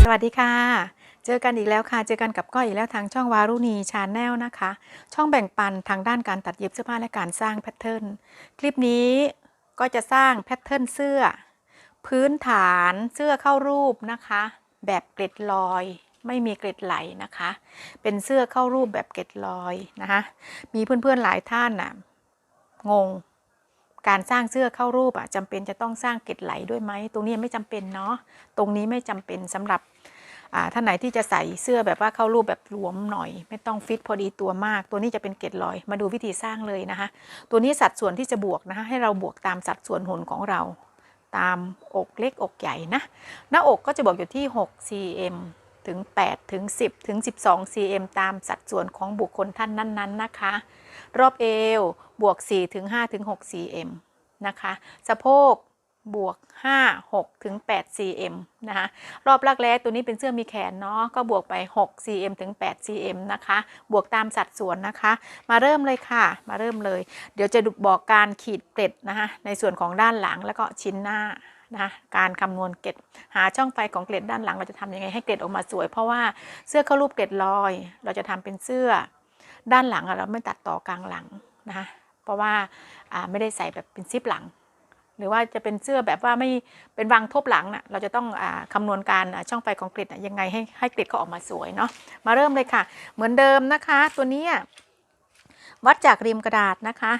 สวัสดีค่ะเจอกันอีกแล้วค่ะเจอกันกับก้อยอีกแล้วทางช่องวารุณีชาแนลนะคะช่องแบ่งปันทางด้านการตัดเย็บเสื้อผ้าและการสร้างแพทเทิร์นคลิปนี้ก็จะสร้างแพทเทิร์นเสื้อพื้นฐานเสื้อเข้ารูปนะคะแบบเกล็ดลอยไม่มีเกล็ดไหลนะคะเป็นเสื้อเข้ารูปแบบเกล็ดลอยนะคะมีเพื่อนๆหลายท่านน่ะงงการสร้างเสื้อเข้ารูปจำเป็นจะต้องสร้างเกล็ดไหลด้วยไหมตรงนี้ไม่จำเป็นเนาะตรงนี้ไม่จำเป็นสำหรับท่านไหนที่จะใส่เสื้อแบบว่าเข้ารูปแบบหลวมหน่อยไม่ต้องฟิตพอดีตัวมากตัวนี้จะเป็นเกล็ดลอยมาดูวิธีสร้างเลยนะคะตัวนี้สัดส่วนที่จะบวกนะคะให้เราบวกตามสัดส่วนหุ่นของเราตามอกเล็กอกใหญ่นะหน้าอกก็จะบวกอยู่ที่6 cm ถึง8ถึง10ถึง12 cm ตามสัดส่วนของบุคคลท่านนั้นๆนะคะรอบเอวบวก4ถึง5ถึง6 cm นะคะสะโพกบวก5 6ถึง8 cm นะคะรอบรักแร้ตัวนี้เป็นเสื้อมีแขนเนาะก็บวกไป6 cm ถึง8 cm นะคะบวกตามสัดส่วนนะคะมาเริ่มเลยค่ะมาเริ่มเลยเดี๋ยวจะบอกการขีดเกล็ดนะคะในส่วนของด้านหลังแล้วก็ชิ้นหน้านะคะการคำนวณเกล็ดหาช่องไฟของเกล็ดด้านหลังเราจะทำยังไงให้เกล็ดออกมาสวยเพราะว่าเสื้อเข้ารูปเกล็ดลอยเราจะทำเป็นเสื้อด้านหลังเราไม่ตัดต่อกลางหลังนะคะเพราะว่าไม่ได้ใส่แบบเป็นซิปหลังหรือว่าจะเป็นเสื้อแบบว่าไม่เป็นวางทบหลังน่ะเราจะต้องคำนวณการช่องไฟของเกล็ดยังไงให้เกล็ดเขาออกมาสวยเนาะมาเริ่มเลยค่ะเหมือนเดิมนะคะตัวนี้วัดจากริมกระดาษนะคะ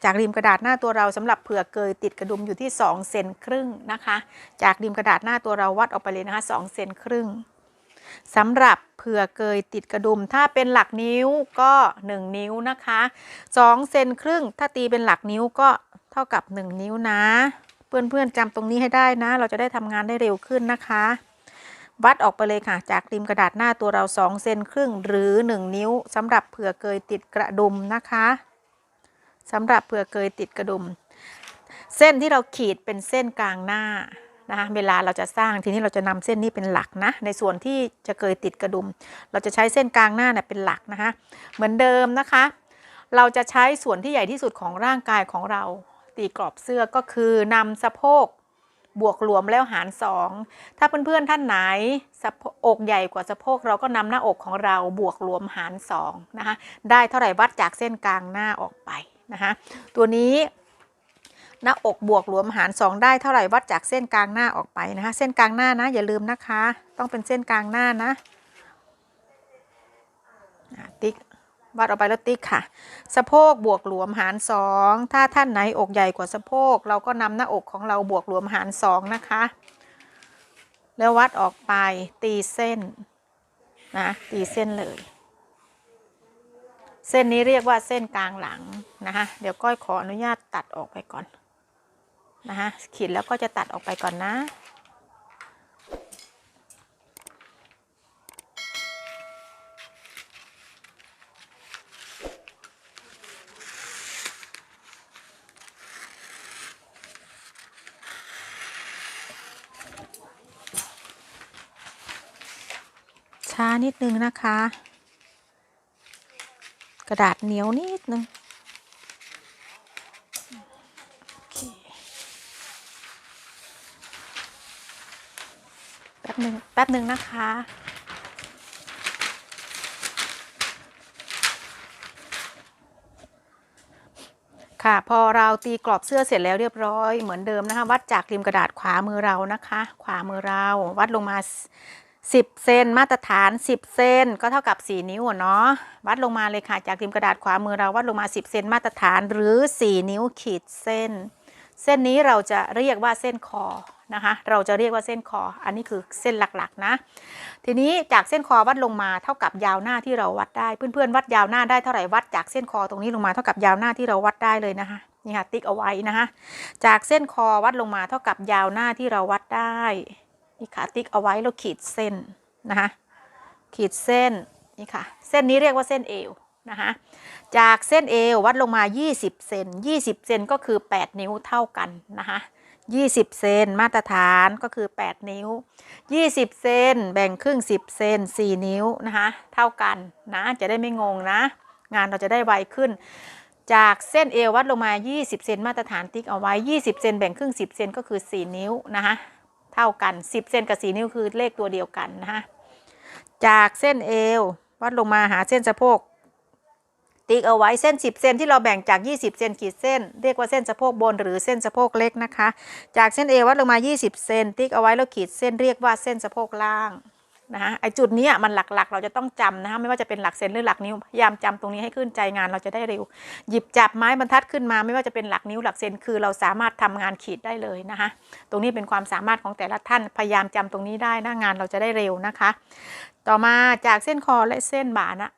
จากริมกระดาษหน้าตัวเราสำหรับเผื่อเกยติดกระดุมอยู่ที่2 เซนครึ่งนะคะจากริมกระดาษหน้าตัวเราวัดออกไปเลยนะคะ2 เซนครึ่งสำหรับเผื่อเกยติดกระดุมถ้าเป็นหลักนิ้วก็1 นิ้วนะคะ2 เซนครึ่งถ้าตีเป็นหลักนิ้วก็เท่ากับ1 นิ้วนะเพื่อนๆจำตรงนี้ให้ได้นะเราจะได้ทำงานได้เร็วขึ้นนะคะวัดออกไปเลยค่ะจากริมกระดาษหน้าตัวเรา2 เซนครึ่งหรือ1 นิ้วสำหรับเผื่อเกยติดกระดุมนะคะสำหรับเผื่อเกยติดกระดุมเส้นที่เราขีดเป็นเส้นกลางหน้านะคะเวลาเราจะสร้างทีนี้เราจะนำเส้นนี้เป็นหลักนะในส่วนที่จะเกยติดกระดุมเราจะใช้เส้นกลางหน้าเป็นหลักนะคะเหมือนเดิมนะคะเราจะใช้ส่วนที่ใหญ่ที่สุดของร่างกายของเราตีกรอบเสื้อก็คือนำสะโพกบวกรวมแล้วหาร2ถ้าเพื่อนๆท่านไหนอกใหญ่กว่าสะโพกเราก็นำหน้าอกของเราบวกรวมหาร2นะคะได้เท่าไหร่วัดจากเส้นกลางหน้าออกไปนะคะตัวนี้หน้าอกบวกรวมหาร2ได้เท่าไหร่วัดจากเส้นกลางหน้าออกไปนะคะเส้นกลางหน้านะอย่าลืมนะคะต้องเป็นเส้นกลางหน้านะติ๊กวัดออกไปแล้วติ๊กค่ะสะโพกบวกรวมหาร2ถ้าท่านไหนอกใหญ่กว่าสะโพกเราก็นำหน้าอกของเราบวกรวมหาร2นะคะแล้ววัดออกไปตีเส้นนะตีเส้นเลยเส้นนี้เรียกว่าเส้นกลางหลังนะคะเดี๋ยวก้อยขออนุญาตตัดออกไปก่อนนะคะขีดแล้วก็จะตัดออกไปก่อนนะช้านิดนึงนะคะกระดาษเหนียวนิดนึงแป๊บนึงนะคะค่ะพอเราตีกรอบเสื้อเสร็จแล้วเรียบร้อยเหมือนเดิมนะคะวัดจากริมกระดาษขวามือเรานะคะขวามือเราวัดลงมา10 เซนมาตรฐาน10 เซนก็เท่ากับ4 นิ้วเนาะวัดลงมาเลยค่ะจากริมกระดาษขวามือเราวัดลงมา10 เซนมาตรฐานหรือ4 นิ้วขีดเส้นนี้เราจะเรียกว่าเส้นคอนะคะเราจะเรียกว่าเส้นคออันนี้คือเส้นหลักๆนะทีนี้จากเส้นคอวัดลงมาเท่ากับยาวหน้าที่เราวัดได้เพื่อนๆวัดยาวหน้าได้เท่าไหร่วัดจากเส้นคอตรงนี้ลงมาเท่ากับยาวหน้าที่เราวัดได้เลยนะคะนี่ค่ะติ๊กเอาไว้นะคะจากเส้นคอวัดลงมาเท่ากับยาวหน้าที่เราวัดได้นี่ค่ะติ๊กเอาไว้แล้วขีดเส้นนะคะขีดเส้นนี่ค่ะเส้นนี้เรียกว่าเส้นเอวนะคะจากเส้นเอววัดลงมา20 เซน20 เซนก็คือ8 นิ้วเท่ากันนะคะ20 เซนมาตรฐานก็คือ8 นิ้ว20 เซนแบ่งครึ่ง10 เซน4 นิ้วนะคะเท่ากันนะจะได้ไม่งงนะงานเราจะได้ไวขึ้นจากเส้นเอววัดลงมา20 เซนมาตรฐานติ๊กเอาไว้20 เซนแบ่งครึ่ง10 เซนก็คือ4 นิ้วนะคะ เท่ากัน10เซนกับ4นิ้วคือเลขตัวเดียวกันนะคะจากเส้นเอววัดลงมาหาเส้นสะโพกติ๊กเอาไว้เส้น10เซนที่เราแบ่งจาก20เซนขีดเส้นเรียกว่าเส้นสะโพกบนหรือเส้นสะโพกเล็กนะคะจากเส้นเอววัดลงมา20เซนติ๊กเอาไว้แล้วขีดเส้นเรียกว่าเส้นสะโพกล่างนะคะไอจุดนี้มันหลักๆเราจะต้องจำนะคะไม่ว่าจะเป็นหลักเซนหรือหลักนิ้วพยายามจำตรงนี้ให้ขึ้นใจงานเราจะได้เร็วหยิบจับไม้บรรทัดขึ้นมาไม่ว่าจะเป็นหลักนิ้วหลักเซนคือเราสามารถทำงานขีดได้เลยนะคะตรงนี้เป็นความสามารถของแต่ละท่านพยายามจำตรงนี้ได้นะงานเราจะได้เร็วนะคะต่อมาจากเส้นคอและเส้นบ่านะ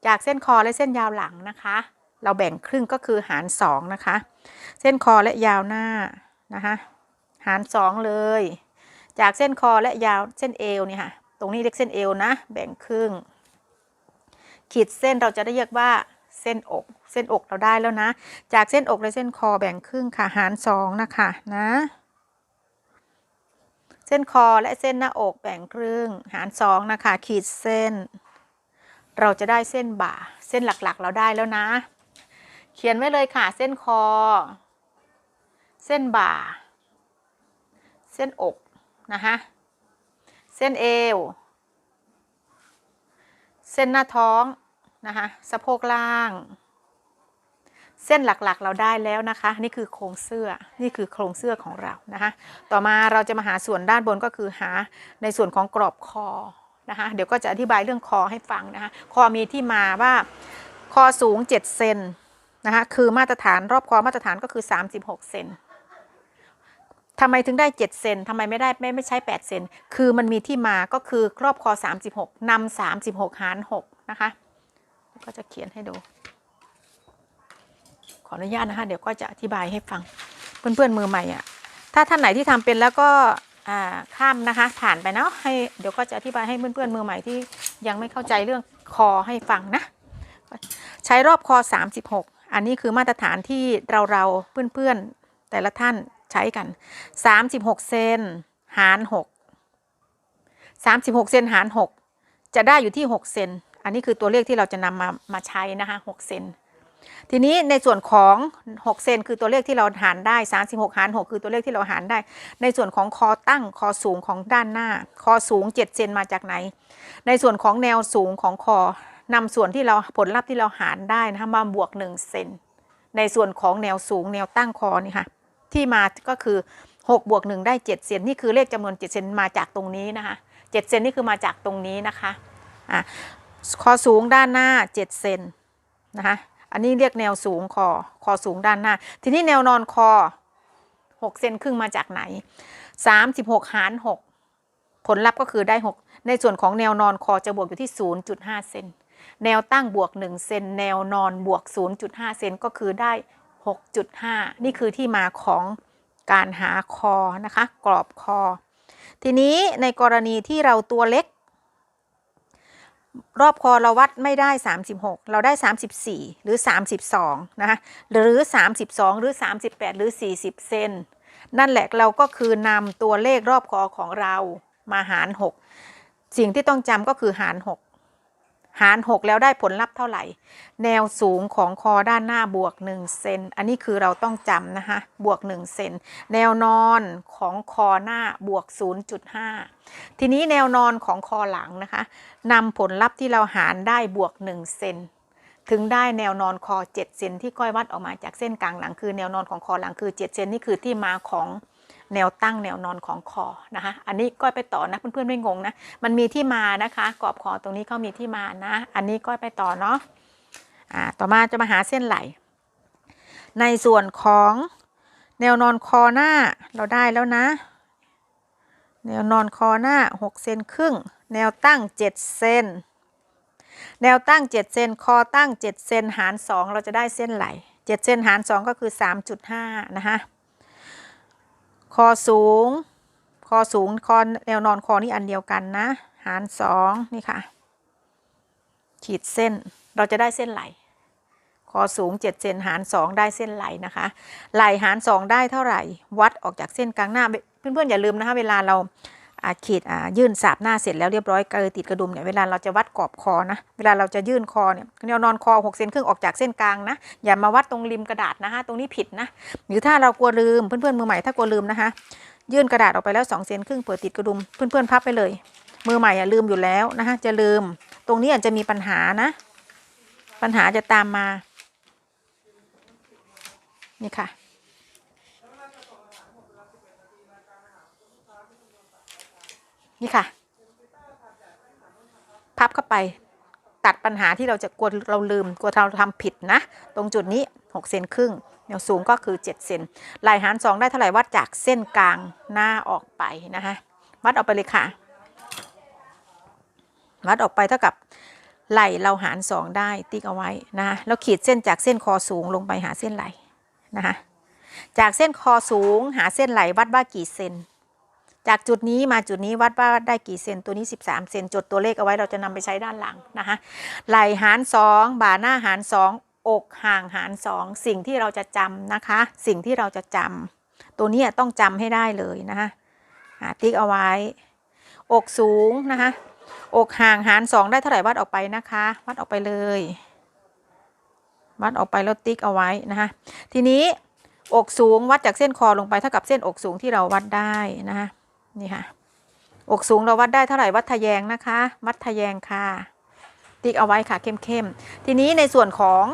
จากเส้นคอและเส้นยาวหลังนะคะเราแบ่งครึ่งก็คือหาร2นะคะเส้นคอและยาวหน้านะคะหาร2เลยจากเส้นคอและยาวเส้นเอวเนี่ยค่ะตรงนี้เรียกเส้นเอวนะแบ่งครึ่งขีดเส้นเราจะได้เรียกว่าเส้นอกเราได้แล้วนะจากเส้นอกและเส้นคอแบ่งครึ่งค่ะหาร2นะคะนะเส้นคอและเส้นหน้าอกแบ่งครึ่งหาร2นะคะขีดเส้นเราจะได้เส้นบ่าเส้นหลักๆเราได้แล้วนะเขียนไว้เลยค่ะเส้นคอเส้นบ่าเส้นอกนะคะเส้นเอวเส้นหน้าท้องนะคะสะโพกล่างเส้นหลักๆเราได้แล้วนะคะนี่คือโครงเสื้อนี่คือโครงเสื้อของเรานะคะต่อมาเราจะมาหาส่วนด้านบนก็คือหาในส่วนของกรอบคอนะคะเดี๋ยวก็จะอธิบายเรื่องคอให้ฟังนะคะคอมีที่มาว่าคอสูง7เซนนะคะคือมาตรฐานรอบคอมาตรฐานก็คือ36เซนทำไมถึงได้7เซนทำไมไม่ใช้8เซนคือมันมีที่มาก็คือรอบคอ36นำ36หาร6นะคะก็จะเขียนให้ดูขออนุญาตนะคะเดี๋ยวก็จะอธิบายให้ฟังเพื่อนๆมือใหม่อ่ะถ้าท่านไหนที่ทำเป็นแล้วก็ข้ามนะคะผ่านไปเนาะให้เดี๋ยวก็จะอธิบายให้เพื่อนๆมือใหม่ที่ยังไม่เข้าใจเรื่องคอให้ฟังนะใช้รอบคอ36อันนี้คือมาตรฐานที่เราเพื่อนๆแต่ละท่านใช้กัน36เซนหาร6 36เซนหาร6จะได้อยู่ที่6เซนอันนี้คือตัวเลขที่เราจะนำมาใช้นะคะ6เซนทีนี้ในส่วนของ6เซนคือตัวเลขที่เราหารได้36หาร6คือตัวเลขที่เราหารได้ในส่วนของคอตั้งคอสูงของด้านหน้าคอสูง7เซนมาจากไหนในส่วนของแนวสูงของคอนำส่วนที่เราผลลัพธ์ที่เราหารได้นะคะมาบวก1เซนในส่วนของแนวสูงแนวตั้งคอนี่ค่ะที่มาก็คือ6บวก1ได้7เซนนี่คือเลขจำนวน7เซนมาจากตรงนี้นะคะ7เซนนี่คือมาจากตรงนี้นะคะคอสูงด้านหน้า7เซนนะคะอันนี้เรียกแนวสูงคอสูงด้านหน้าทีนี้แนวนอนคอ6เซนครึ่งมาจากไหน36หาร6ผลลัพธ์ก็คือได้6ในส่วนของแนวนอนคอจะบวกอยู่ที่ 0.5 เซนแนวตั้งบวก1เซนแนวนอนบวก 0.5 เซนก็คือได้ 6.5 นี่คือที่มาของการหาคอนะคะกรอบคอทีนี้ในกรณีที่เราตัวเล็กรอบคอเราวัดไม่ได้36เราได้34หรือ32นะคะหรือ32หรือ38หรือ40เซนนั่นแหละเราก็คือนำตัวเลขรอบคอของเรามาหาร6สิ่งที่ต้องจำก็คือหาร6แล้วได้ผลลัพธ์เท่าไหร่แนวสูงของคอด้านหน้าบวก1เซนอันนี้คือเราต้องจำนะคะบวก1เซนแนวนอนของคอหน้าบวก 0.5 ทีนี้แนวนอนของคอหลังนะคะนำผลลัพธ์ที่เราหารได้บวก1เซนถึงได้แนวนอนคอ7เซนที่ก้อยวัดออกมาจากเส้นกลางหลังคือแนวนอนของคอหลังคือ7เซนนี่คือที่มาของแนวตั้งแนวนอนของคอนะคะอันนี้ก้อยไปต่อนะเพื่อนๆไม่งงนะมันมีที่มานะคะกรอบคอตรงนี้เขามีที่มานะอันนี้ก้อยไปต่อเนาะต่อมาจะมาหาเส้นไหล่ในส่วนของแนวนอนคอหน้าเราได้แล้วนะแนวนอนคอหน้า6เซนครึ่งแนวตั้ง7เซนแนวตั้ง7เซนคอตั้ง7เซนหาร2เราจะได้เส้นไหล่7เซนหาร2ก็คือ 3.5 นะคะคอสูงคอแนวนอนคอนี่อันเดียวกันนะหาร2นี่ค่ะขีดเส้นเราจะได้เส้นไหล่คอสูง7เซนหาร2ได้เส้นไหล่นะคะไหล่หาร2ได้เท่าไหร่วัดออกจากเส้นกลางหน้าเพื่อนๆอย่าลืมนะคะเวลาเราขีดยื่นสาบหน้าเสร็จแล้วเรียบร้อยติดกระดุมเนี่ยเวลาเราจะวัดกรอบคอนะเวลาเราจะยื่นคอเนี่ยแนวนอนคอ6เซนครึ่งออกจากเส้นกลางนะอย่ามาวัดตรงริมกระดาษนะคะตรงนี้ผิดนะหรือถ้าเรากลัวลืมเพื่อนๆมือใหม่ถ้ากลัวลืมนะคะ ยื่นกระดาษออกไปแล้ว2 เซนครึ่งเปิดติดกระดุมเพื่อนๆพับไปเลยมือใหม่ลืมอยู่แล้วนะคะจะลืมตรงนี้อาจจะมีปัญหานะปัญหาจะตามมานี่ค่ะนี่ค่ะพับเข้าไปตัดปัญหาที่เราจะกลัวเราลืมกลัวเราทำผิดนะตรงจุดนี้6 เซนครึ่งแนวสูงก็คือ7 เซนไหล่หาร2ได้เท่าไหร่วัดจากเส้นกลางหน้าออกไปนะคะวัดออกไปเลยค่ะวัดออกไปเท่ากับไหล่เราหาร2ได้ติ๊กเอาไว้นะคะแล้วขีดเส้นจากเส้นคอสูงลงไปหาเส้นไหล่นะคะจากเส้นคอสูงหาเส้นไหล่วัดว่ากี่เซนจากจุดนี้มาจุดนี้วัดว่าได้กี่เซนตัวนี้13 เซนจดตัวเลขเอาไว้เราจะนำไปใช้ด้านหลังนะคะไหล่หาร2บ่าหน้าหาร2อกห่างหาร2สิ่งที่เราจะจำนะคะสิ่งที่เราจะจำตัวนี้ต้องจำให้ได้เลยนะคะติ๊กเอาไว้อกสูงนะคะอกห่างหาร2ได้เท่าไหร่วัดออกไปนะคะวัดออกไปเลยวัดออกไปแล้วติ๊กเอาไว้นะคะทีนี้อกสูงวัดจากเส้นคอลงไปเท่ากับเส้นอกสูงที่เราวัดได้นะคะนี่ค่ะอกสูงเราวัดได้เท่าไหร่วัดทะแยงนะคะวัดทะแยงค่ะติ๊กเอาไว้ค่ะเข้มๆทีนี้ในส่วนของ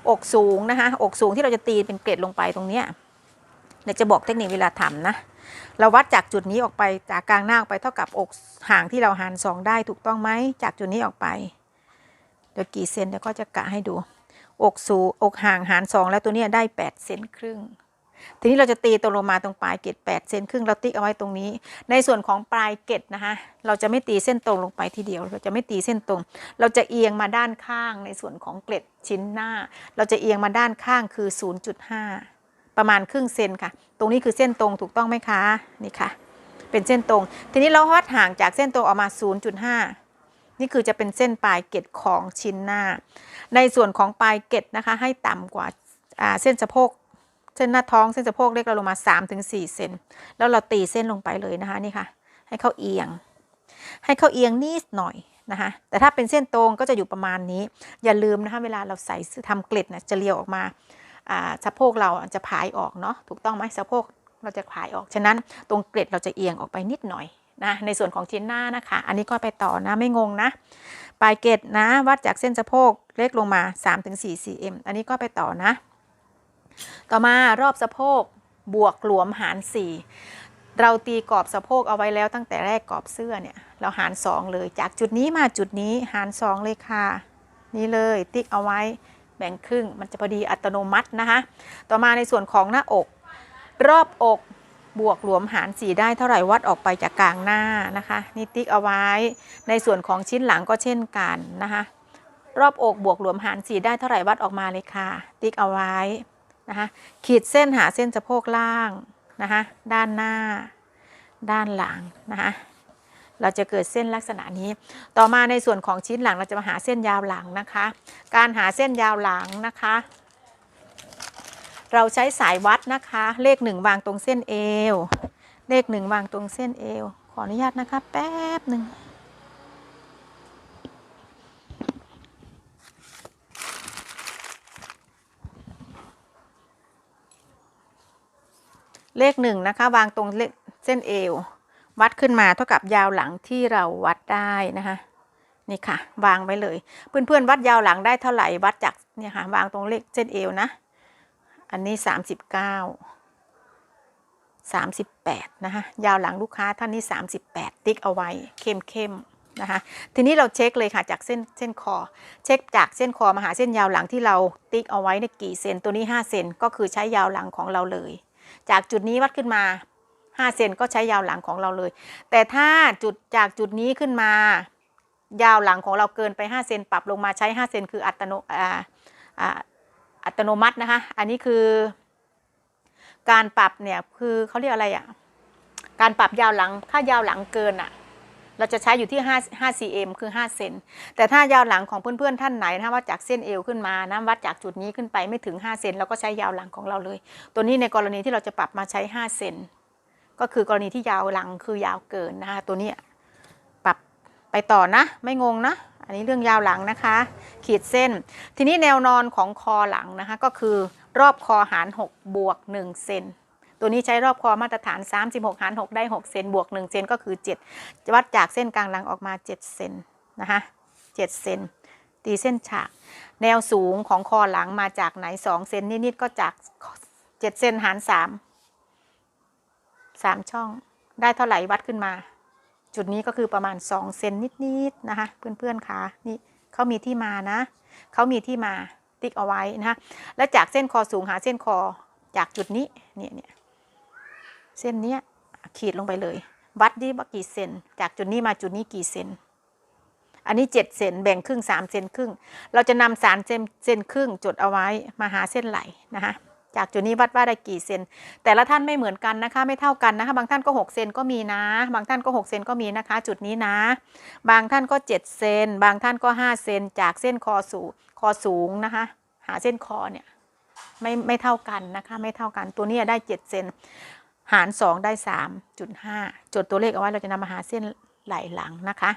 อกสูงนะคะอกสูงที่เราจะตีเป็นเกล็ดลงไปตรงเนี้ยเดี๋ยวจะบอกเทคนิคเวลาทำนะเราวัดจากจุดนี้ออกไปจากกลางหน้าออกไปเท่ากับอกห่างที่เราหาร2ได้ถูกต้องไหมจากจุดนี้ออกไปเดี๋ยวกี่เซนเดี๋ยวก็จะกะให้ดูอกสูงอกห่างหาร2แล้วตัวนี้ได้8 เซนครึ่งทีนี้เราจะตีตรงลงมาตรงปลายเกล็ด8 เซนครึ่งเราติ๊กเอาไว้ตรงนี้ในส่วนของปลายเกล็ดนะคะเราจะไม่ตีเส้นตรงลงไปทีเดียวเราจะไม่ตีเส้นตรงเราจะเอียงมาด้านข้างในส่วนของเกล็ดชิ้นหน้าเราจะเอียงมาด้านข้างคือ 0.5 ประมาณครึ่งเซนค่ะตรงนี้คือเส้นตรงถูกต้องไหมคะนี่ค่ะเป็นเส้นตรงทีนี้เราวัดห่างจากเส้นตรงออกมา 0.5 นี่คือจะเป็นเส้นปลายเกล็ดของชิ้นหน้าในส่วนของปลายเกล็ดนะคะให้ต่ำกว่าเส้นสะโพกเส้นหน้าท้องเส้นสะโพกเล็กเราลงมา 3-4 เซนแล้วเราตีเส้นลงไปเลยนะคะนี่ค่ะให้เขาเอียงนิดหน่อยนะคะแต่ถ้าเป็นเส้นตรงก็จะอยู่ประมาณนี้อย่าลืมนะคะเวลาเราใส่ทำเกล็ดนะจะเลียวออกมาสะโพกเราจะผายออกเนาะถูกต้องไหมสะโพกเราจะผายออกฉะนั้นตรงเกล็ดเราจะเอียงออกไปนิดหน่อยนะในส่วนของชิ้นหน้านะคะอันนี้ก็ไปต่อนะไม่งงนะปลายเกล็ดนะวัดจากเส้นสะโพกเล็กลงมา 3-4 cm อันนี้ก็ไปต่อนะต่อมารอบสะโพกบวกหลวมหาร4เราตีกรอบสะโพกเอาไว้แล้วตั้งแต่แรกกรอบเสื้อเนี่ยเราหาร2เลยจากจุดนี้มาจุดนี้หาร2เลยค่ะนี่เลยติ๊กเอาไว้แบ่งครึ่งมันจะพอดีอัตโนมัตินะคะต่อมาในส่วนของหน้าอกรอบอกบวกหลวมหาร4ได้เท่าไหร่วัดออกไปจากกลางหน้านะคะนี่ติ๊กเอาไว้ในส่วนของชิ้นหลังก็เช่นกันนะคะรอบอกบวกหลวมหาร4ได้เท่าไหร่วัดออกมาเลยค่ะติ๊กเอาไว้นะคะขีดเส้นหาเส้นสะโพกล่างนะคะด้านหน้าด้านหลังนะคะเราจะเกิดเส้นลักษณะนี้ต่อมาในส่วนของชิ้นหลังเราจะมาหาเส้นยาวหลังนะคะการหาเส้นยาวหลังนะคะเราใช้สายวัดนะคะเลข1วางตรงเส้นเอวเลข1วางตรงเส้นเอวขออนุญาตนะคะแป๊บหนึ่งเลข1นะคะวางตรงเส้นเอววัดขึ้นมาเท่ากับยาวหลังที่เราวัดได้นะคะนี่ค่ะวางไว้เลยเพื่อนๆวัดยาวหลังได้เท่าไหร่วัดจากเนี่ยค่ะวางตรงเลขเส้นเอวนะอันนี้38นะคะยาวหลังลูกค้าท่านนี้38ติ๊กเอาไว้เข้มนะคะทีนี้เราเช็คเลยค่ะจากเส้นคอเช็คจากเส้นคอมาหาเส้นยาวหลังที่เราติ๊กเอาไว้ในกี่เซนตัวนี้5 เซนก็คือใช้ยาวหลังของเราเลยจากจุดนี้วัดขึ้นมา5 เซนก็ใช้ยาวหลังของเราเลยแต่ถ้าจากจุดนี้ขึ้นมายาวหลังของเราเกินไป5 เซนปรับลงมาใช้5 เซนคืออัตโนมัตินะคะอันนี้คือการปรับเนี่ยคือเขาเรียกอะไรอ่ะการปรับยาวหลังถ้ายาวหลังเกินอ่ะเราจะใช้อยู่ที่5 cm คือ5 เซนแต่ถ้ายาวหลังของเพื่อนๆท่านไหนนะวัดจากเส้นเอวขึ้นมานะวัดจากจุดนี้ขึ้นไปไม่ถึง5 เซนเราก็ใช้ยาวหลังของเราเลยตัวนี้ในกรณีที่เราจะปรับมาใช้5 เซนก็คือกรณีที่ยาวหลังคือยาวเกินนะคะตัวนี้ปรับไปต่อนะไม่งงนะอันนี้เรื่องยาวหลังนะคะขีดเส้นทีนี้แนวนอนของคอหลังนะคะก็คือรอบคอหาร6บวก1 เซน ตัวนี้ใช้รอบคอมาตรฐาน36หาร6ได้6เซนบวก1เซนก็คือ7วัดจากเส้นกลางหลังออกมา7เซนนะคะ7เซนตีเส้นฉากแนวสูงของคอหลังมาจากไหน2เซนนิดๆก็จาก7เซนหาร3ช่องได้เท่าไหร่วัดขึ้นมาจุดนี้ก็คือประมาณ2เซนนิดๆนะคะเพื่อนๆค่ะนี่เขามีที่มานะเขามีที่มาติ๊กเอาไว้นะคะแล้วจากเส้นคอสูงหาเส้นคอจากจุดนี้เนี่ยเส้นนี้ขีดลงไปเลยวัดดิว่ากี่เซนจากจุดนี้มาจุดนี้กี่เซนอันนี้7เซนแบ่งครึ่ง3เซนครึ่งเราจะนำ3เซนครึ่งจดเอาไว้มาหาเส้นไหลนะคะจากจุดนี้วัดว่าได้กี่เซนแต่ละท่านไม่เหมือนกันนะคะไม่เท่ากันนะคะบางท่านก็6เซนก็มีนะบางท่านก็6เซนก็มีนะคะจุดนี้นะบางท่านก็7เซนบางท่านก็5เซนจากเส้นคอสูงนะคะหาเส้นคอเนี่ยไม่เท่ากันนะคะไม่เท่ากันตัวนี้ได้7เซนหาร2ได้ 3.5 จดตัวเลขเอาไว้เราจะนำมาหาเส้นไหลหลังนะคะ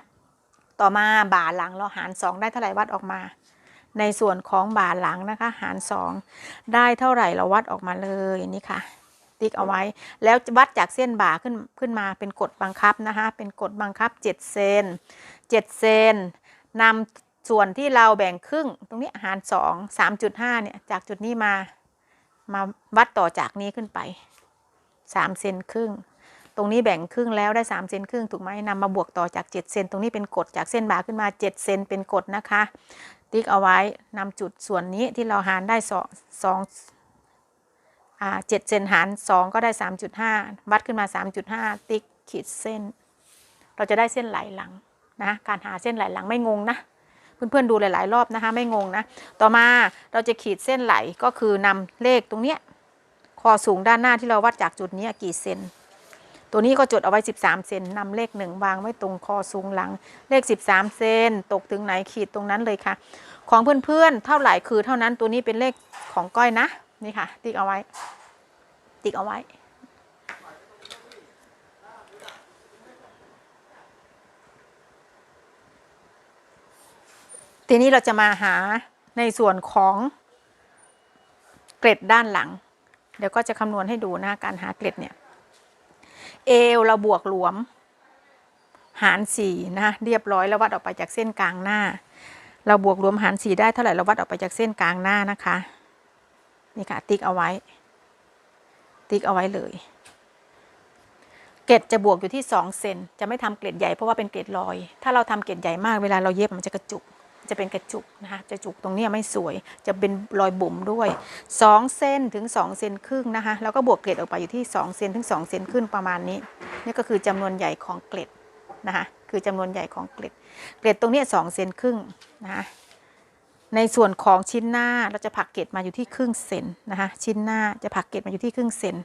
ต่อมาบ่าหลังเราหาร2ได้เท่าไหร่วัดออกมาในส่วนของบ่าหลังนะคะหาร2ได้เท่าไหร่เราวัดออกมาเลยนี่ค่ะติ๊กเอาไว้แล้ววัดจากเส้นบ่าขึ้นมาเป็นกฎบังคับนะคะเป็นกฎบังคับ7เซนนำส่วนที่เราแบ่งครึ่งตรงนี้หาร2 3.5เนี่ยจากจุดนี้มาวัดต่อจากนี้ขึ้นไป3เซนครึ่งตรงนี้แบ่งครึ่งแล้วได้3เซนครึ่งถูกไหมนำมาบวกต่อจาก7เซนตรงนี้เป็นกฎจากเส้นบ่าขึ้นมา7เซนเป็นกฎนะคะติ๊กเอาไว้นำจุดส่วนนี้ที่เราหารได้7เซนหาร2ก็ได้ 3.5 วัดขึ้นมา 3.5 ติ๊กขีดเส้นเราจะได้เส้นไหลหลังนะการหาเส้นไหลหลังไม่งงนะเพื่อนๆดูหลายๆรอบนะคะไม่งงนะต่อมาเราจะขีดเส้นไหลก็คือนำเลขตรงเนี้ยคอสูงด้านหน้าที่เราวัดจากจุดนี้กี่เซนตัวนี้ก็จดเอาไว้13เซนนำเลข1วางไว้ตรงคอสูงหลังเลข13เซนตกถึงไหนขีดตรงนั้นเลยค่ะของเพื่อนๆเท่าไหร่คือเท่านั้นตัวนี้เป็นเลขของก้อยนะนี่ค่ะติ๊กเอาไว้ทีนี้เราจะมาหาในส่วนของเกล็ดด้านหลังเดี๋ยวก็จะคำนวณให้ดูนะการหาเกล็ดเนี่ยเอวเราบวกหลวมหาร4นะเรียบร้อยแล้ววัดออกไปจากเส้นกลางหน้าเราบวกรวมหาร4ได้เท่าไหร่เราวัดออกไปจากเส้นกลางหน้านะคะนี่ค่ะติ๊กเอาไว้เลยเกล็ดจะบวกอยู่ที่2เซนจะไม่ทำเกล็ดใหญ่เพราะว่าเป็นเกล็ดลอยถ้าเราทำเกล็ดใหญ่มากเวลาเราเย็บมันจะกระจุกจะเป็นกระจุกนะคะจะจุกตรงนี้ไม่สวยจะเป็นรอยบุ๋มด้วย2เซนถึง2เซนครึ่งนะคะแล้วก็บวกเกล็ดออกไปอยู่ที่2เซนถึง2เซนครึ่งประมาณนี้นี่ก็คือจำนวนใหญ่ของเกล็ดนะคะคือจำนวนใหญ่ของเกล็ดตรงนี้2เซนครึ่งนะคะในส่วนของชิ้นหน้าเราจะผักเกล็ดมาอยู่ที่ครึ่งเซนนะคะชิ้นหน้าจะผักเกล็ดมาอยู่ที่ครึ่งเซน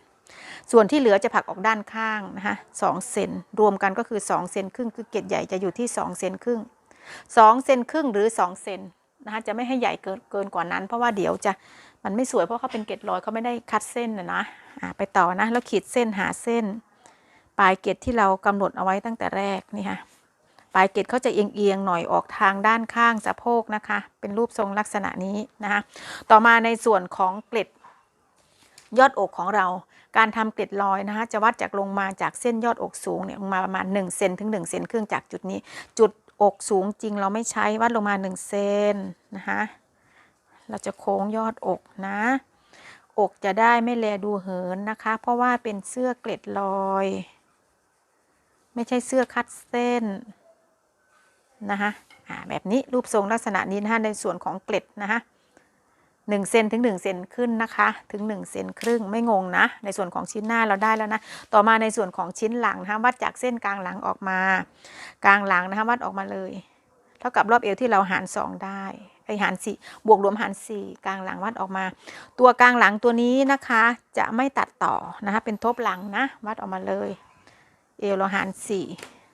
ส่วนที่เหลือจะผักออกด้านข้างนะคะ2เซนรวมกันก็คือ2เซนครึ่งคือเกล็ดใหญ่จะอยู่ที่2เซนครึ่ง2เซนครึ่งหรือ2เซนนะคะจะไม่ให้ใหญ่เกินกว่านั้นเพราะว่าเดี๋ยวจะมันไม่สวยเพราะเขาเป็นเกล็ดลอยเขาไม่ได้คัดเส้นนะไปต่อนะแล้วขีดเส้นหาเส้นปลายเกล็ดที่เรากำหนดเอาไว้ตั้งแต่แรกนี่ค่ะปลายเกล็ดเขาจะเอียงหน่อยออกทางด้านข้างสะโพกนะคะเป็นรูปทรงลักษณะนี้นะคะต่อมาในส่วนของเกล็ดยอดอกของเราการทำเกล็ดลอยนะคะจะวัดจากลงมาจากเส้นยอดอกสูงเนี่ยลงมาประมาณ1เซนถึง1เซนครึ่งจากจุดนี้จุดอกสูงจริงเราไม่ใช้วัดลงมา1เซนนะคะเราจะโค้งยอดอกนะอกจะได้ไม่แลดูเหินนะคะเพราะว่าเป็นเสื้อเกล็ดลอยไม่ใช่เสื้อคัดเส้นนะคะแบบนี้รูปทรงลักษณะนี้นะคะในส่วนของเกล็ดนะคะ1เซนถึง1เซนขึ้นนะคะถึง1เซนครึ่งไม่งงนะในส่วนของชิ้นหน้าเราได้แล้วนะต่อมาในส่วนของชิ้นหลังนะคะวัดจากเส้นกลางหลังออกมากลางหลังนะคะวัดออกมาเลยเท่ากับรอบเอวที่เราหาร2ได้หาร4บวกรวมหาร4กลางหลังวัดออกมาตัวกลางหลังตัวนี้นะคะจะไม่ตัดต่อนะคะเป็นทบหลังนะวัดออกมาเลยเอวเราหาร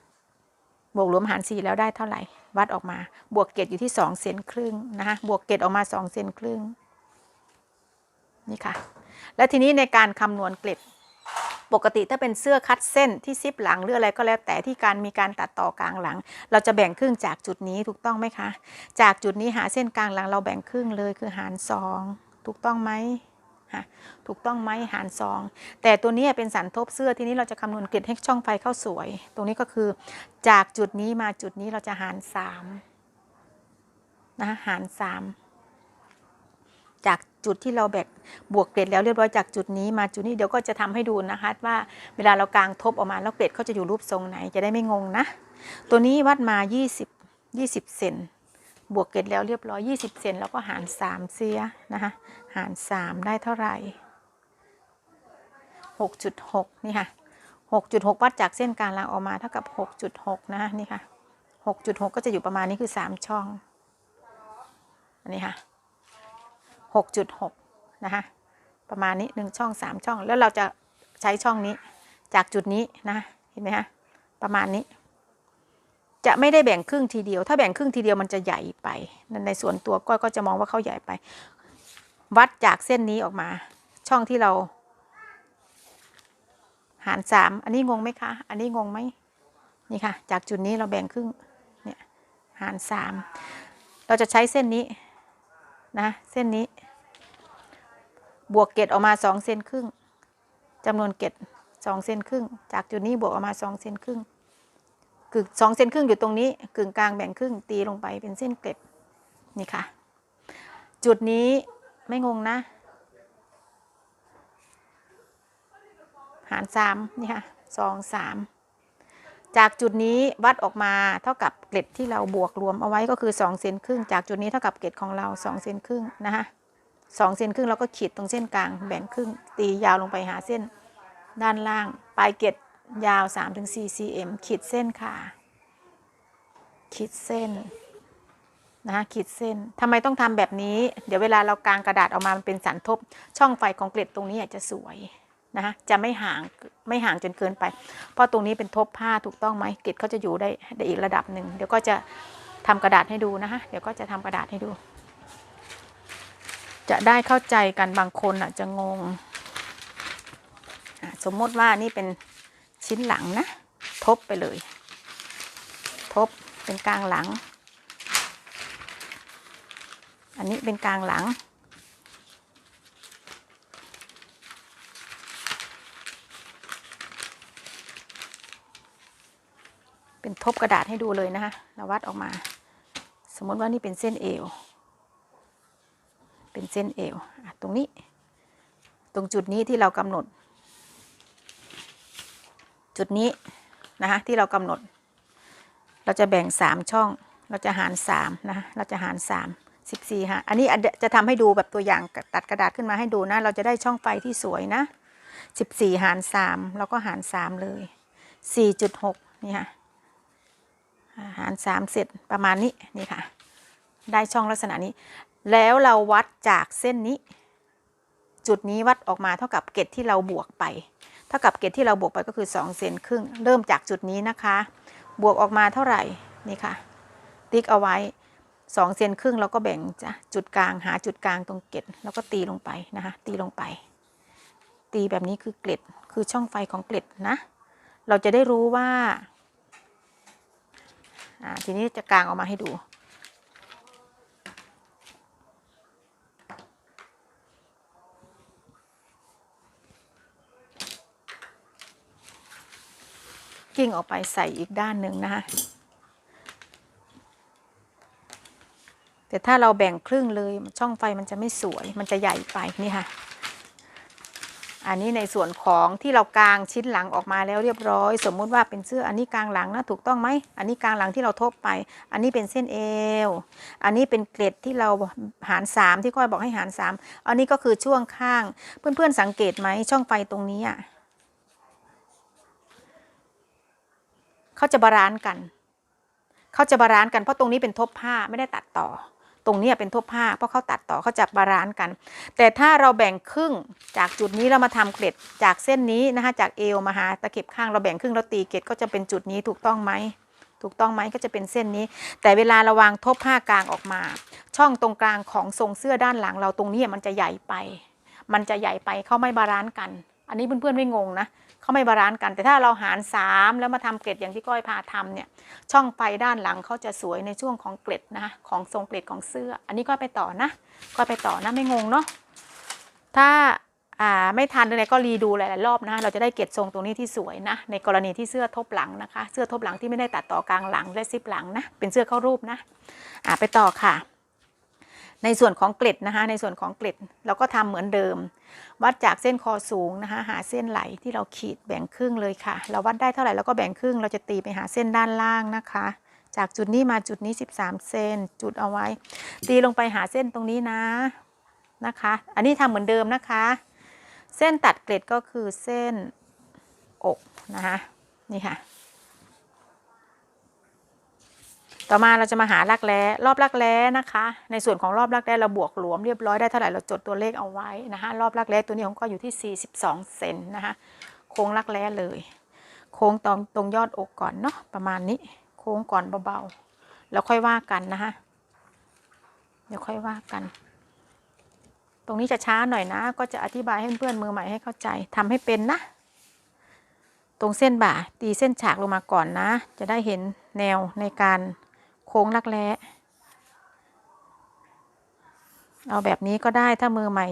4บวกรวมหาร4แล้วได้เท่าไหร่วัดออกมาบวกเกล็ดอยู่ที่2เซนครึ่งนะคะบวกเกล็ดออกมา2เซนครึ่งนี่ค่ะแล้วทีนี้ในการคำนวณเกล็ดปกติถ้าเป็นเสื้อคัดเส้นที่ซิปหลังหรืออะไรก็แล้วแต่ที่มีการตัดต่อกลางหลังเราจะแบ่งครึ่งจากจุดนี้ถูกต้องไหมคะจากจุดนี้หาเส้นกลางหลังเราแบ่งครึ่งเลยคือหาร2ถูกต้องไหม ถูกต้องไหมหาร2แต่ตัวนี้เป็นสันทบเสื้อทีนี้เราจะคำนวณเกล็ดให้ช่องไฟเข้าสวยตรงนี้ก็คือจากจุดนี้มาจุดนี้เราจะหาร3นะหาร3จากจุดที่เราแบกบวกเกล็ดแล้วเรียบร้อยจากจุดนี้มาจุดนี้เดี๋ยวก็จะทำให้ดูนะคะว่าเวลาเรากางทบออกมาแล้วเกล็ดเขาจะอยู่รูปทรงไหนจะได้ไม่งงนะตัวนี้วัดมา20เซนบวกเกล็ดแล้วเรียบร้อย20เซนแล้วก็หาร3เสียนะคะหาร3ได้เท่าไหร่ 6.6 นี่ค่ะ 6.6 วัดจากเส้นกลางรางออกมาเท่ากับ 6.6 นะคะนี่ค่ะ 6.6 ก็จะอยู่ประมาณนี้คือ3ช่องอันนี้ค่ะ6.6 นะคะประมาณนี้1ช่อง3ช่องแล้วเราจะใช้ช่องนี้จากจุดนี้นะเห็นไหมคะประมาณนี้จะไม่ได้แบ่งครึ่งทีเดียวถ้าแบ่งครึ่งทีเดียวมันจะใหญ่ไปในส่วนตัวก้อยก็จะมองว่าเขาใหญ่ไปวัดจากเส้นนี้ออกมาช่องที่เราหาร3อันนี้งงไหมคะอันนี้งงไหมนี่ค่ะจากจุดนี้เราแบ่งครึ่งเนี่ยหาร3เราจะใช้เส้นนี้นะเส้นนี้บวกเกล็ดออกมา2เซนครึ่งจำนวนเกล็ด2เซนครึ่งจากจุดนี้บวกออกมา2เซนครึ่งคือ2เซนครึ่งอยู่ตรงนี้กึ่งกลางแบ่งครึ่งตีลงไปเป็นเส้นเกล็ดนี่ค่ะจุดนี้ไม่งงนะหาร3นี่ค่ะ2 3จากจุดนี้วัดออกมาเท่ากับเกล็ดที่เราบวกรวมเอาไว้ก็คือ2เซนครึ่งจากจุดนี้เท่ากับเกล็ดของเรา2เซนครึ่งนะคะ2เซนครึ่งเราก็ขีดตรงเส้นกลางแบ่งครึ่งตียาวลงไปหาเส้นด้านล่างปลายเกล็ดยาว 3-4 cm ขีดเส้นค่ะขีดเส้นนะคะขีดเส้นทำไมต้องทำแบบนี้เดี๋ยวเวลาเรากางกระดาษออกมามันเป็นสันทบช่องไฟของเกล็ดตรงนี้จะสวยนะคะจะไม่ห่างจนเกินไปเพราะตรงนี้เป็นทบผ้าถูกต้องไหมเกล็ดเขาจะอยู่ได้อีกระดับหนึ่งเดี๋ยวก็จะทำกระดาษให้ดูนะคะเดี๋ยวก็จะทำกระดาษให้ดูจะได้เข้าใจกันบางคนอาจจะงงสมมติว่านี่เป็นชิ้นหลังนะทบไปเลยทบเป็นกลางหลังอันนี้เป็นกลางหลังเป็นทบกระดาษให้ดูเลยนะคะเราวัดออกมาสมมติว่านี่เป็นเส้นเอวเป็นเส้นเอวตรงนี้ตรงจุดนี้ที่เรากำหนดจุดนี้นะคะที่เรากำหนดเราจะแบ่ง3ช่องเราจะหาร3นะเราจะหาร3 14ค่ะอันนี้จะทำให้ดูแบบตัวอย่างตัดกระดาษขึ้นมาให้ดูนะเราจะได้ช่องไฟที่สวยนะ14หาร3เราก็หาร3เลย 4.6 นี่ค่ะหาร3เสร็จประมาณนี้นี่ค่ะได้ช่องลักษณะนี้แล้วเราวัดจากเส้นนี้จุดนี้วัดออกมาเท่ากับเกล็ดที่เราบวกไปเท่ากับเกล็ดที่เราบวกไปก็คือ2เซนครึ่งเริ่มจากจุดนี้นะคะบวกออกมาเท่าไหร่นี่ค่ะติ๊กเอาไว้2เซนครึ่งเราก็แบ่งจ้ะจุดกลางหาจุดกลางตรงเกล็ดแล้วก็ตีลงไปนะคะตีลงไปตีแบบนี้คือเกล็ดคือช่องไฟของเกล็ดนะเราจะได้รู้ว่าทีนี้จะกางออกมาให้ดูกิ้งออกไปใส่อีกด้านหนึ่งนะคะแต่ถ้าเราแบ่งครึ่งเลยช่องไฟมันจะไม่สวยมันจะใหญ่ไปนี่ค่ะอันนี้ในส่วนของที่เรากางชิ้นหลังออกมาแล้วเรียบร้อยสมมุติว่าเป็นเสื้ออันนี้กางหลังนะถูกต้องไหมอันนี้กางหลังที่เราทบไปอันนี้เป็นเส้นเอวอันนี้เป็นเกล็ดที่เราหาร3ที่ก้อยบอกให้หาร3อันนี้ก็คือช่วงข้างเพื่อนๆสังเกตไหมช่องไฟตรงนี้เขาจะบาลานซ์กันเพราะตรงนี้เป็นทบผ้าไม่ได้ตัดต่อตรงนี้เป็นทบผ้าเพราะเขาตัดต่อเขาจะบาลานซ์กันแต่ถ้าเราแบ่งครึ่งจากจุดนี้เรามาทำเกล็ดจากเส้นนี้นะคะจากเอวมาหาตะเข็บข้างเราแบ่งครึ่งแล้วตีเกล็ดก็จะเป็นจุดนี้ถูกต้องไหมก็จะเป็นเส้นนี้แต่เวลาเราวางทบผ้ากลางออกมาช่องตรงกลางของทรงเสื้อด้านหลังเราตรงนี้มันจะใหญ่ไปเขาไม่บาลานซ์กันอันนี้เพื่อนๆไม่งงนะเขาไม่บาลานซ์กันแต่ถ้าเราหาร3แล้วมาทำเกล็ดอย่างที่ก้อยพาทำเนี่ยช่องไฟด้านหลังเขาจะสวยในช่วงของเกล็ดนะคะของทรงเกล็ดของเสื้ออันนี้ก็ไปต่อนะไม่งงเนาะถ้า ไม่ทันเลยก็รีดูหลายๆรอบนะเราจะได้เก็บทรงตรงนี้ที่สวยนะในกรณีที่เสื้อทบหลังนะคะเสื้อทบหลังที่ไม่ได้ตัดต่อกลางหลังและซิปหลังนะเป็นเสื้อเข้ารูปนะไปต่อค่ะในส่วนของเกล็ดนะคะในส่วนของเกล็ดเราก็ทำเหมือนเดิมวัดจากเส้นคอสูงนะคะหาเส้นไหลที่เราขีดแบ่งครึ่งเลยค่ะเราวัดได้เท่าไหร่เราก็แบ่งครึ่งเราจะตีไปหาเส้นด้านล่างนะคะจากจุดนี้มาจุดนี้13เซนจุดเอาไว้ตีลงไปหาเส้นตรงนี้นะคะอันนี้ทำเหมือนเดิมนะคะเส้นตัดเกล็ดก็คือเส้นอกนะคะนี่ค่ะต่อมาเราจะมาหารักแร้รอบรักแร้นะคะในส่วนของรอบรักแร้เราบวกหลวมเรียบร้อยได้เท่าไหร่เราจดตัวเลขเอาไว้นะคะรอบรักแร้ตัวนี้ของก็อยู่ที่42เซนนะคะโค้งรักแร้เลยโค้งตรงยอดอกก่อนเนาะประมาณนี้โค้งก่อนเบาๆแล้วค่อยว่ากันนะคะเดี๋ยวค่อยว่ากันตรงนี้จะช้าหน่อยนะก็จะอธิบายให้เพื่อนมือใหม่ให้เข้าใจทำให้เป็นนะตรงเส้นบ่าตีเส้นฉากลงมาก่อนนะจะได้เห็นแนวในการโค้งรักแร้เอาแบบนี้ก็ได้ถ้ามือใหม่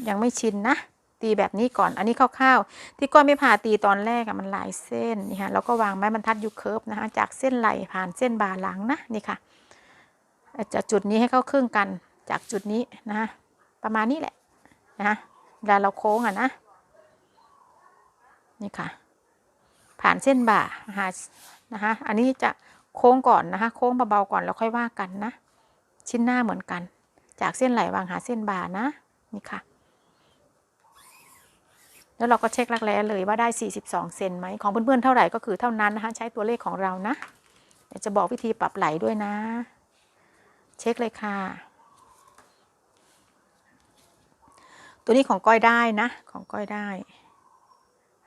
ยังไม่ชินนะตีแบบนี้ก่อนอันนี้คร่าวๆที่ก้อยไม่ผ่าตีตอนแรกมันหลายเส้นนี่ค่ะเราก็วางไม้บรรทัดยูเคิร์ฟนะคะจากเส้นไหล่ผ่านเส้นบ่าหลังนะนี่ค่ะจากจุดนี้ให้เข้าครึ่งกันจากจุดนี้นะประมาณนี้แหละนะเวลาเราโค้งนะนี่ค่ะผ่านเส้นบ่านะคะอันนี้จะโค้งก่อนนะคะโค้งเบาๆก่อนแล้วค่อยว่ากันนะชิ้นหน้าเหมือนกันจากเส้นไหล่วางหาเส้นบ่านะนี่ค่ะแล้วเราก็เช็ครักแร้เลยว่าได้42เซนไหมของเพื่อนๆเท่าไหร่ก็คือเท่านั้นนะคะใช้ตัวเลขของเรานะเดี๋ยวจะบอกวิธีปรับไหล่ด้วยนะเช็คเลยค่ะตัวนี้ของก้อยได้นะของก้อยได้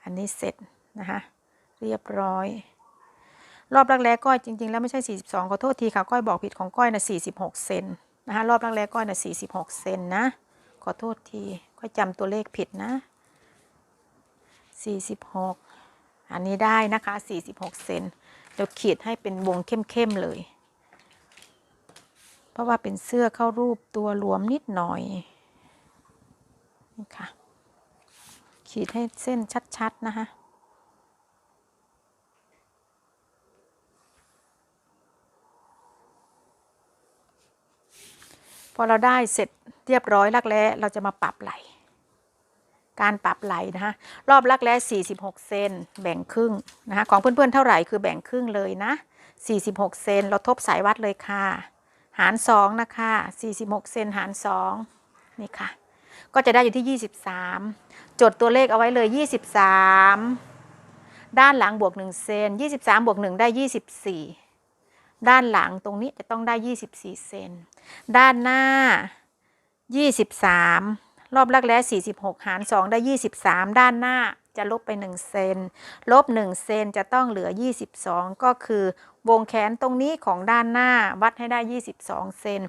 อันนี้เสร็จนะคะเรียบร้อยรอบรักแร้ก้อยจริงๆแล้วไม่ใช่42ขอโทษทีค่ะก้อยบอกผิดของก้อยนะ46เซนนะคะรอบรักแร้ก้อยนะ46เซนนะขอโทษทีก้อยจำตัวเลขผิดนะ46อันนี้ได้นะคะ46เซนเดี๋ยวขีดให้เป็นวงเข้มๆเลยเพราะว่าเป็นเสื้อเข้ารูปตัวรวมนิดหน่อยนี่ค่ะขีดให้เส้นชัดๆนะคะพอเราได้เสร็จเรียบร้อยรักแร้เราจะมาปรับไหล่การปรับไหล่นะคะรอบรักแร้46เซนแบ่งครึ่งนะคะของเพื่อนๆเท่าไหร่คือแบ่งครึ่งเลยนะ46เซนเราทบสายวัดเลยค่ะหาร2นะคะ46เซนหาร2นี่ค่ะก็จะได้อยู่ที่23จดตัวเลขเอาไว้เลย23ด้านหลังบวก1เซน23บวก1ได้24ด้านหลังตรงนี้จะต้องได้24เซนด้านหน้า23รอบรักแร้46หาร2ได้23ด้านหน้าจะลบไป1เซนลบ1เซนจะต้องเหลือ22ก็คือวงแขนตรงนี้ของด้านหน้าวัดให้ได้22เซน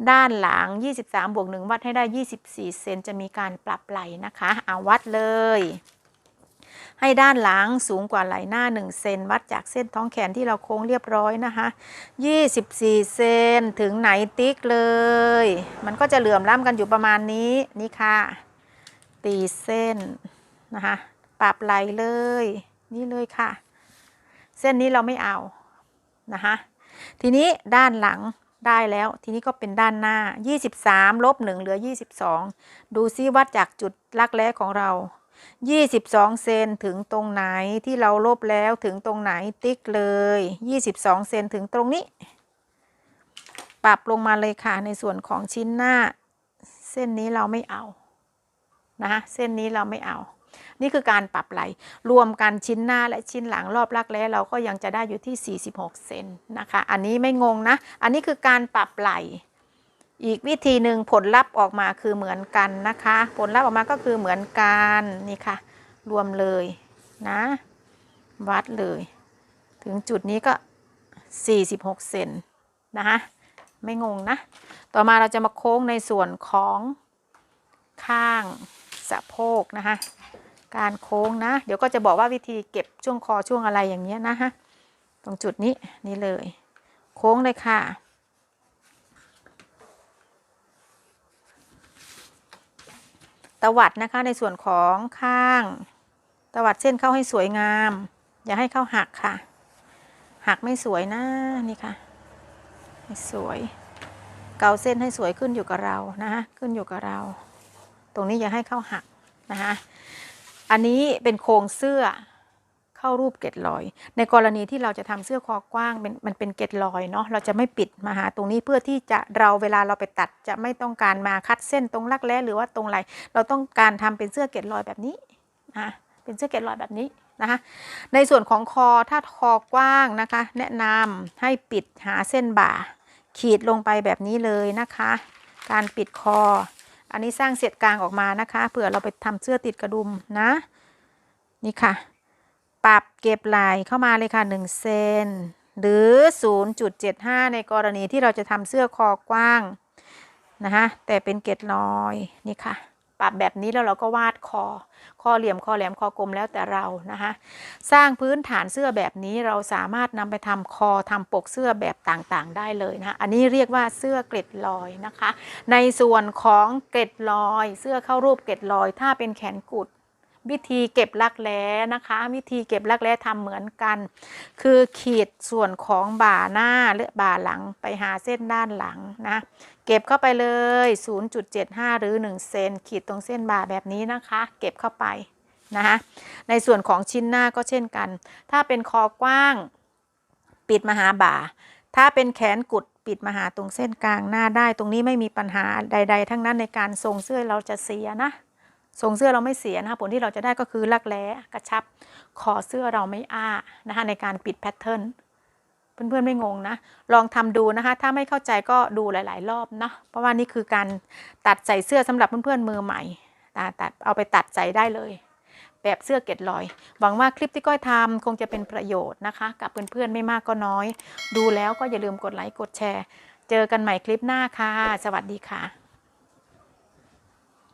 ด้านหลัง23บวก1วัดให้ได้24เซนจะมีการปรับไหล่นะคะเอาวัดเลยให้ด้านหลังสูงกว่าไหล่หน้า1เซนวัดจากเส้นท้องแขนที่เราโค้งเรียบร้อยนะคะ24เซนถึงไหนติ๊กเลยมันก็จะเหลื่อมล้ำกันอยู่ประมาณนี้นี่ค่ะตีเส้นนะคะปรับไหล่เลยนี่เลยค่ะเส้นนี้เราไม่เอานะคะทีนี้ด้านหลังได้แล้วทีนี้ก็เป็นด้านหน้า23ลบ1เหลือ22ดูซิวัดจากจุดรักแร้ของเรา22เซนถึงตรงไหนที่เราลบแล้วถึงตรงไหนติ๊กเลย22เซนถึงตรงนี้ปรับลงมาเลยค่ะในส่วนของชิ้นหน้าเส้นนี้เราไม่เอานะคะเส้นนี้เราไม่เอานี่คือการปรับไหล่รวมกันชิ้นหน้าและชิ้นหลังรอบรักแร้เราก็ยังจะได้อยู่ที่46เซนนะคะอันนี้ไม่งงนะอันนี้คือการปรับไหล่อีกวิธีหนึ่งผลลัพธ์ออกมาคือเหมือนกันนะคะผลลัพธ์ออกมาก็คือเหมือนกันนี่ค่ะรวมเลยนะวัดเลยถึงจุดนี้ก็46เซนนะคะไม่งงนะต่อมาเราจะมาโค้งในส่วนของข้างสะโพกนะคะการโค้งนะเดี๋ยวก็จะบอกว่าวิธีเก็บช่วงคอช่วงอะไรอย่างเงี้ยนะฮะตรงจุดนี้นี่เลยโค้งเลยค่ะต ตวัดนะคะในส่วนของข้างตวัดเส้นเข้าให้สวยงามอย่าให้เข้าหักค่ะหักไม่สวยนะนี่ค่ะไม่สวยเกาเส้นให้สวยขึ้นอยู่กับเรานะคะขึ้นอยู่กับเราตรงนี้อย่าให้เข้าหักนะคะอันนี้เป็นโครงเสื้อเข้ารูปเกล็ดลอยในกรณีที่เราจะทำเสื้อคอกว้างมันเป็นเกล็ดลอยเนาะเราจะไม่ปิดมาหาตรงนี้เพื่อที่จะเวลาเราไปตัดจะไม่ต้องการมาคัดเส้นตรงรักแร้หรือว่าตรงไหล่เราต้องการทำเป็นเสื้อเกล็ดลอยแบบนี้นะเป็นเสื้อเกล็ดลอยแบบนี้นะคะในส่วนของคอถ้าคอกว้างนะคะแนะนำให้ปิดหาเส้นบ่าขีดลงไปแบบนี้เลยนะคะการปิดคออันนี้สร้างเสียดกลางออกมานะคะเผื่อเราไปทำเสื้อติดกระดุมนะนี่ค่ะปรับเก็บไหล่เข้ามาเลยค่ะ1 เซนหรือ 0.75 ในกรณีที่เราจะทำเสื้อคอกว้างนะคะแต่เป็นเกล็ดลอยนี่ค่ะปรับแบบนี้แล้วเราก็วาดคอเหลี่ยมคอแหลมคอกลมแล้วแต่เรานะคะสร้างพื้นฐานเสื้อแบบนี้เราสามารถนำไปทำคอทำปกเสื้อแบบต่างๆได้เลยนะอันนี้เรียกว่าเสื้อเกล็ดลอยนะคะในส่วนของเกล็ดลอยเสื้อเข้ารูปเกล็ดลอยถ้าเป็นแขนกุดวิธีเก็บรักแร้นะคะวิธีเก็บรักแร้ทำเหมือนกันคือขีดส่วนของบ่าหน้าหรือบ่าหลังไปหาเส้นด้านหลังนะเก็บเข้าไปเลย 0.75 หรือ1 เซนขีดตรงเส้นบ่าแบบนี้นะคะเก็บเข้าไปนะคะในส่วนของชิ้นหน้าก็เช่นกันถ้าเป็นคอกว้างปิดมาหาบ่าถ้าเป็นแขนกุดปิดมาหาตรงเส้นกลางหน้าได้ตรงนี้ไม่มีปัญหาใดๆทั้งนั้นในการทรงเสื้อเราจะเสียนะทรงเสื้อเราไม่เสียนะคะผลที่เราจะได้ก็คือรักแร้กระชับคอเสื้อเราไม่อ้านะคะในการปิดแพทเทิร์นเพื่อนๆไม่งงนะลองทำดูนะคะถ้าไม่เข้าใจก็ดูหลายๆรอบนะเพราะว่านี่คือการตัดใส่เสื้อสำหรับเพื่อนๆมือใหม่ตัดเอาไปตัดใส่ได้เลยแบบเสื้อเกล็ดลอยหวังว่าคลิปที่ก้อยทำคงจะเป็นประโยชน์นะคะกับเพื่อนๆไม่มากก็น้อยดูแล้วก็อย่าลืมกดไลค์กดแชร์เจอกันใหม่คลิปหน้าค่ะสวัสดีค่ะ